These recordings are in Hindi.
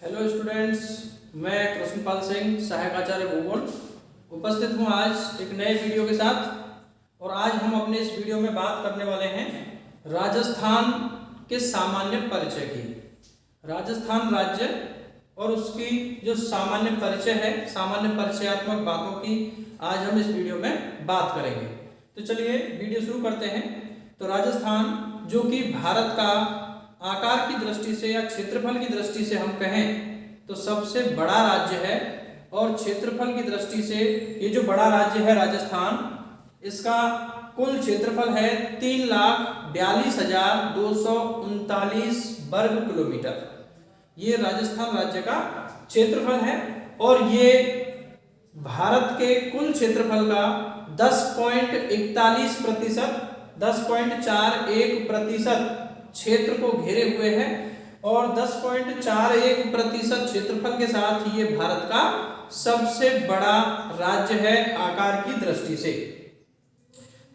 हेलो स्टूडेंट्स, मैं कृष्णपाल सिंह, सहायक आचार्य भूगोल उपस्थित हूँ आज एक नए वीडियो के साथ। और आज हम अपने इस वीडियो में बात करने वाले हैं राजस्थान के सामान्य परिचय की। राजस्थान राज्य और उसकी जो सामान्य परिचय है, सामान्य परिचयात्मक बातों की आज हम इस वीडियो में बात करेंगे। तो चलिए वीडियो शुरू करते हैं। तो राजस्थान जो कि भारत का आकार की दृष्टि से या क्षेत्रफल की दृष्टि से हम कहें तो सबसे बड़ा राज्य है। और क्षेत्रफल की दृष्टि से ये जो बड़ा राज्य है राजस्थान, इसका कुल क्षेत्रफल है 3,42,239 वर्ग किलोमीटर। ये राजस्थान राज्य का क्षेत्रफल है और ये भारत के कुल क्षेत्रफल का 10.41%, 10.41% क्षेत्र को घेरे हुए हैं। और 10.41% क्षेत्रफल के साथ ये भारत का सबसे बड़ा राज्य है आकार की दृष्टि से।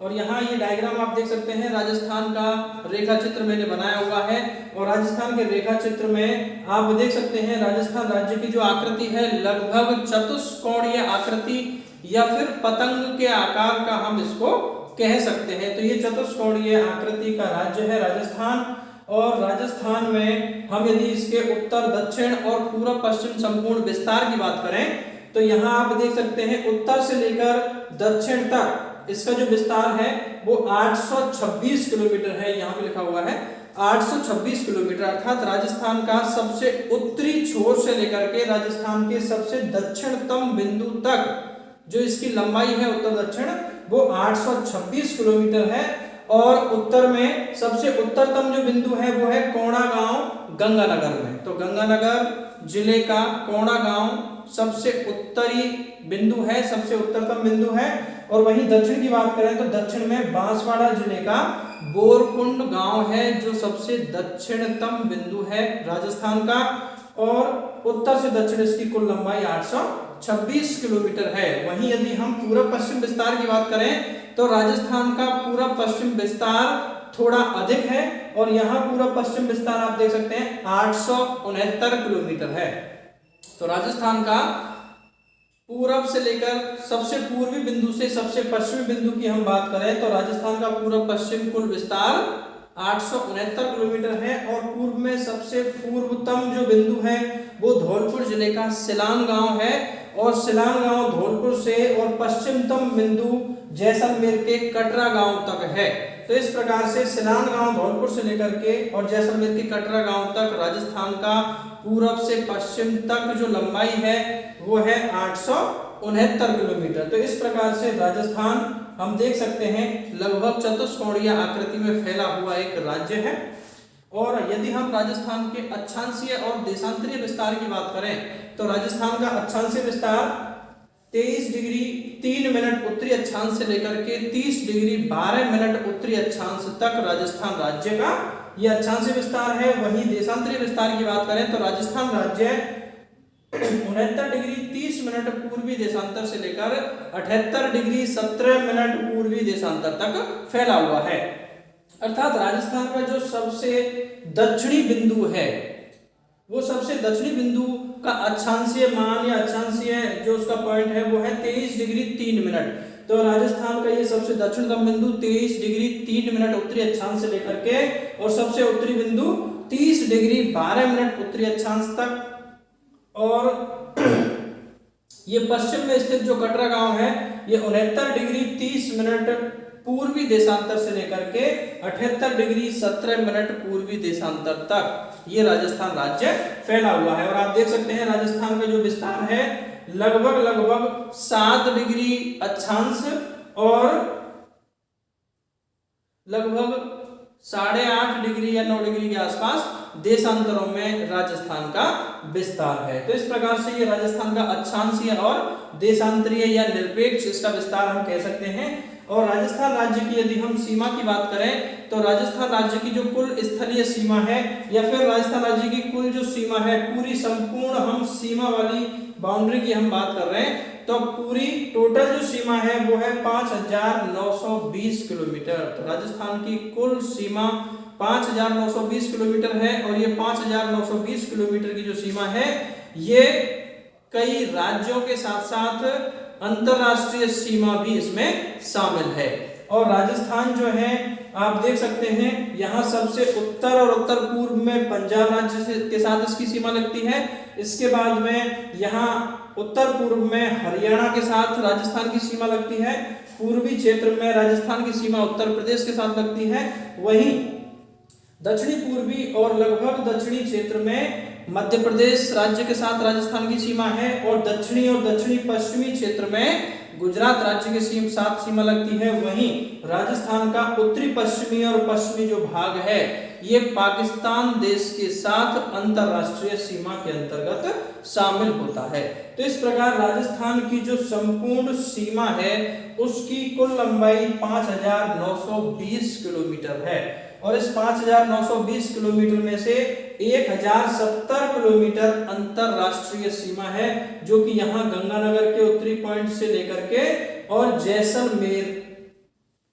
और यहाँ ये डायग्राम आप देख सकते हैं, राजस्थान का रेखा चित्र मैंने बनाया हुआ है। और राजस्थान के रेखा चित्र में आप देख सकते हैं राजस्थान राज्य की जो आकृति है लगभग चतुष्कोणीय आकृति या फिर पतंग के आकार का हम इसको कह सकते हैं। तो ये चतुष्कोणीय आकृति का राज्य है राजस्थान। और राजस्थान में हम यदि इसके उत्तर, दक्षिण और पूर्व पश्चिम संपूर्ण विस्तार की बात करें तो यहाँ आप देख सकते हैं उत्तर से लेकर दक्षिण तक इसका जो विस्तार है वो 826 किलोमीटर है। यहाँ पे लिखा हुआ है 826 किलोमीटर, अर्थात राजस्थान का सबसे उत्तरी छोर से लेकर के राजस्थान के सबसे दक्षिणतम बिंदु तक जो इसकी लंबाई है उत्तर दक्षिण वो 826 किलोमीटर है। और उत्तर में सबसे उत्तरतम जो बिंदु है वो है कोणा गांव गंगानगर में। तो गंगानगर जिले का कोणा गांव सबसे उत्तरी बिंदु है, सबसे उत्तरतम बिंदु है। और वहीं दक्षिण की बात करें तो दक्षिण में बांसवाड़ा जिले का बोरकुंड गांव है जो सबसे दक्षिणतम बिंदु है राजस्थान का। और उत्तर से दक्षिण इसकी कुल लंबाई 826 किलोमीटर है। वहीं यदि हम पूर्व पश्चिम विस्तार की बात करें तो राजस्थान का पूर्व पश्चिम विस्तार थोड़ा अधिक है। और यहाँ पूर्व पश्चिम विस्तार आप देख सकते हैं 869 किलोमीटर है। तो राजस्थान का पूरब से लेकर सबसे पूर्वी बिंदु से सबसे पश्चिमी बिंदु की हम बात करें तो राजस्थान का पूर्व पश्चिम कुल विस्तार 869 किलोमीटर है। और पूर्व में सबसे पूर्वतम जो बिंदु है वो धौलपुर जिले का सिलान गांव है। और सिलान गांव धौलपुर से और पश्चिमतम बिंदु जैसलमेर के कटरा गांव तक है। तो इस प्रकार से सिलान गांव धौलपुर से लेकर के और जैसलमेर के कटरा गांव तक राजस्थान का पूरब से पश्चिम तक जो लंबाई है वो है 869 किलोमीटर। तो इस प्रकार से राजस्थान हम देख सकते हैं लगभग चतुष्कोणीय आकृति में फैला हुआ एक राज्य है। और यदि हम राजस्थान के अक्षांशीय और देशांतरीय विस्तार की बात करें तो राजस्थान का अक्षांशीय विस्तार 23 डिग्री 3 मिनट उत्तरी अक्षांश से लेकर के 30 डिग्री 12 मिनट उत्तरी अक्षांश तक राजस्थान राज्य का यह अक्षांशीय विस्तार है। वहीं देशांतरीय विस्तार की बात करें तो राजस्थान राज्य 69 डिग्री 30 मिनट पूर्वी देशांतर से लेकर 78 डिग्री 17 मिनट पूर्वी देशांतर तक फैला हुआ है। अर्थात राजस्थान का जो सबसे दक्षिणी बिंदु है वो सबसे दक्षिणी बिंदु का अक्षांशीय मान या अक्षांशीय जो उसका पॉइंट है वो है 23 डिग्री 3 मिनट। तो राजस्थान का ये सबसे दक्षिणतम बिंदु 23 डिग्री 3 मिनट उत्तरी अक्षांश से लेकर के और सबसे उत्तरी बिंदु 30 डिग्री 12 मिनट उत्तरी अक्षांश तक। और ये पश्चिम में स्थित जो कटरा गांव है ये 69 डिग्री 30 मिनट पूर्वी देशांतर से लेकर के 78 डिग्री 17 मिनट पूर्वी देशांतर तक ये राजस्थान राज्य फैला हुआ है। और आप देख सकते हैं राजस्थान का जो विस्तार है लगभग 7 डिग्री अक्षांश और लगभग 8.5 डिग्री या 9 डिग्री के आसपास देशांतरों में राजस्थान का विस्तार है। तो इस प्रकार से ये राजस्थान का अक्षांशीय और देशांतरीय या निरपेक्ष इसका विस्तार हम कह सकते हैं। और राजस्थान राज्य की यदि हम सीमा की बात करें तो राजस्थान राज्य की जो कुल स्थलीय सीमा है या फिर राजस्थान राज्य की कुल जो सीमा है पूरी संपूर्ण हम सीमा वाली बाउंड्री की हम बात कर रहे हैं तो पूरी टोटल जो सीमा है वो है 5,920 किलोमीटर। तो राजस्थान की कुल सीमा 5920 किलोमीटर है और ये 5920 किलोमीटर की जो सीमा है ये कई राज्यों के साथ साथ अंतरराष्ट्रीय सीमा भी इसमें शामिल है। और राजस्थान जो है आप देख सकते हैं यहाँ सबसे उत्तर और उत्तर पूर्व में पंजाब राज्य के साथ इसकी सीमा लगती है। इसके बाद में यहाँ उत्तर पूर्व में हरियाणा के साथ राजस्थान की सीमा लगती है। पूर्वी क्षेत्र में राजस्थान की सीमा उत्तर प्रदेश के साथ लगती है। वहीं दक्षिणी पूर्वी और लगभग दक्षिणी क्षेत्र में मध्य प्रदेश राज्य के साथ राजस्थान की सीमा है और दक्षिणी पश्चिमी क्षेत्र में गुजरात राज्य के साथ सीमा लगती है। वहीं राजस्थान का उत्तरी पश्चिमी और पश्चिमी जो भाग है ये पाकिस्तान देश के साथ अंतरराष्ट्रीय सीमा के अंतर्गत शामिल होता है। तो इस प्रकार राजस्थान की जो संपूर्ण सीमा है उसकी कुल लंबाई 5920 किलोमीटर है और इस 5920 किलोमीटर में से 1070 किलोमीटर अंतरराष्ट्रीय सीमा है जो कि यहाँ गंगानगर के उत्तरी पॉइंट से लेकर के और जैसलमेर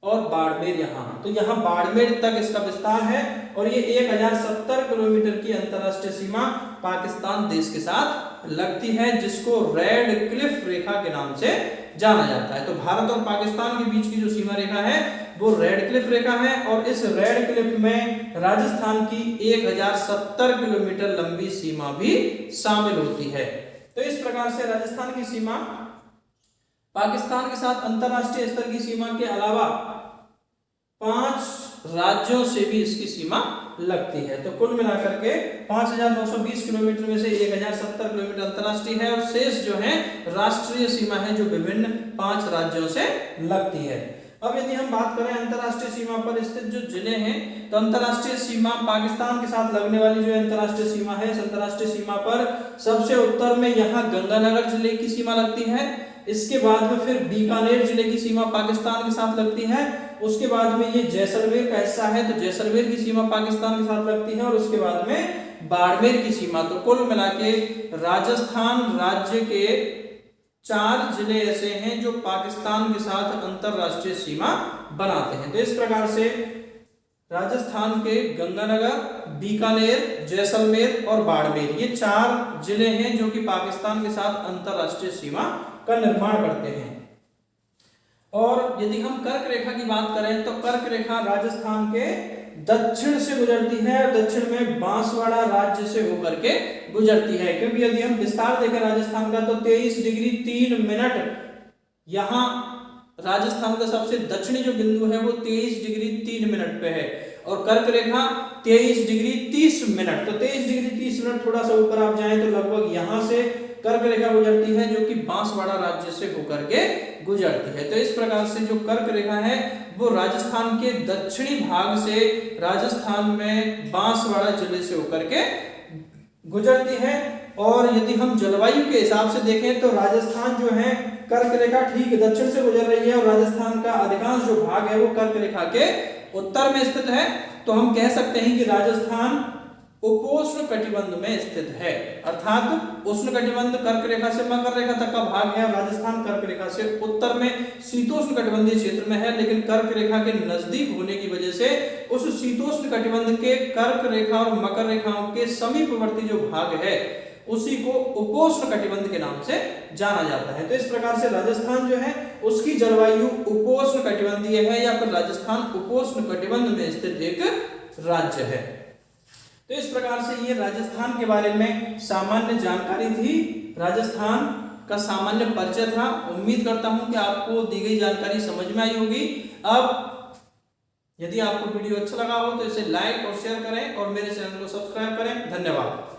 और बाड़मेर तो यहाँ बाड़मेर तक इसका विस्तार है और ये 1070 किलोमीटर की अंतरराष्ट्रीय सीमा पाकिस्तान देश के साथ लगती है जिसको रेड क्लिफ रेखा के नाम से जाना जाता है। तो भारत और पाकिस्तान के बीच की जो सीमा रेखा है वो रेड क्लिफ रेखा है और इस रेड क्लिफ में राजस्थान की 1070 किलोमीटर लंबी सीमा भी शामिल होती है। तो इस प्रकार से राजस्थान की सीमा पाकिस्तान के साथ अंतरराष्ट्रीय स्तर की सीमा के अलावा 5 राज्यों से भी इसकी सीमा लगती है। तो कुल मिलाकर के 5920 किलोमीटर में से 1070 किलोमीटर अंतरराष्ट्रीय है और शेष जो है राष्ट्रीय सीमा है जो विभिन्न 5 राज्यों से लगती है। अब यदि हम बात करें अंतरराष्ट्रीय सीमा पर स्थित जो जिले हैं तो अंतरराष्ट्रीय सीमा पाकिस्तान के साथ लगने वाली जो अंतरराष्ट्रीय सीमा है इस अंतरराष्ट्रीय सीमा पर सबसे उत्तर में यहाँ गंगानगर जिले की सीमा लगती है। इसके बाद में फिर बीकानेर जिले की सीमा पाकिस्तान के साथ लगती है। उसके बाद में ये जैसलमेर का हिस्सा है तो जैसलमेर की सीमा पाकिस्तान के साथ लगती है और उसके बाद में बाड़मेर की सीमा। तो कुल मिला के राजस्थान राज्य के 4 जिले ऐसे हैं जो पाकिस्तान के साथ अंतरराष्ट्रीय सीमा बनाते हैं। तो इस प्रकार से राजस्थान के गंगानगर, बीकानेर, जैसलमेर और बाड़मेर ये 4 जिले हैं जो कि पाकिस्तान के साथ अंतरराष्ट्रीय सीमा का निर्माण करते हैं। और यदि हम कर्क रेखा की बात करें तो कर्क रेखा राजस्थान के दक्षिण से गुजरती है। दक्षिण में बांसवाड़ा राज्य से होकर के गुजरती है क्योंकि यदि हम विस्तार देखें राजस्थान का तो 23 डिग्री 3 मिनट यहाँ राजस्थान का सबसे दक्षिणी जो बिंदु है वो 23 डिग्री 3 मिनट पे है और कर्क रेखा 23 डिग्री 30 मिनट। तो 23 डिग्री 30 मिनट थोड़ा सा ऊपर आप जाएं तो लगभग यहाँ से कर्क रेखा गुजरती है जो कि बांसवाड़ा राज्य से होकर के गुजरती है। तो इस प्रकार से जो कर्क रेखा है वो राजस्थान के दक्षिणी भाग से राजस्थान में बांसवाड़ा जिले से होकर के गुजरती है। और यदि हम जलवायु के हिसाब से देखें तो राजस्थान जो है कर्क रेखा ठीक दक्षिण से गुजर रही है और राजस्थान का अधिकांश जो भाग है वो कर्क रेखा के उत्तर में स्थित है। तो हम कह सकते हैं कि राजस्थान उपोष्ण कटिबंध में स्थित है अर्थात उष्ण कटिबंध कर्क रेखा से मकर रेखा तक का भाग है। राजस्थान कर्क रेखा से उत्तर में शीतोष्ण कटिबंधीय क्षेत्र में है लेकिन कर्क रेखा के नजदीक होने की वजह से उस शीतोष्ण कटिबंध के कर्क रेखा और मकर रेखाओं के समीपवर्ती जो भाग है उसी को उपोष्ण कटिबंध के नाम से जाना जाता है। तो इस प्रकार से राजस्थान जो है उसकी जलवायु उपोष्ण कटिबंधीय है या फिर राजस्थान उपोष्ण कटिबंध में स्थित एक राज्य है। तो इस प्रकार से ये राजस्थान के बारे में सामान्य जानकारी थी, राजस्थान का सामान्य परिचय था। उम्मीद करता हूं कि आपको दी गई जानकारी समझ में आई होगी। अब यदि आपको वीडियो अच्छा लगा हो तो इसे लाइक और शेयर करें और मेरे चैनल को सब्सक्राइब करें। धन्यवाद।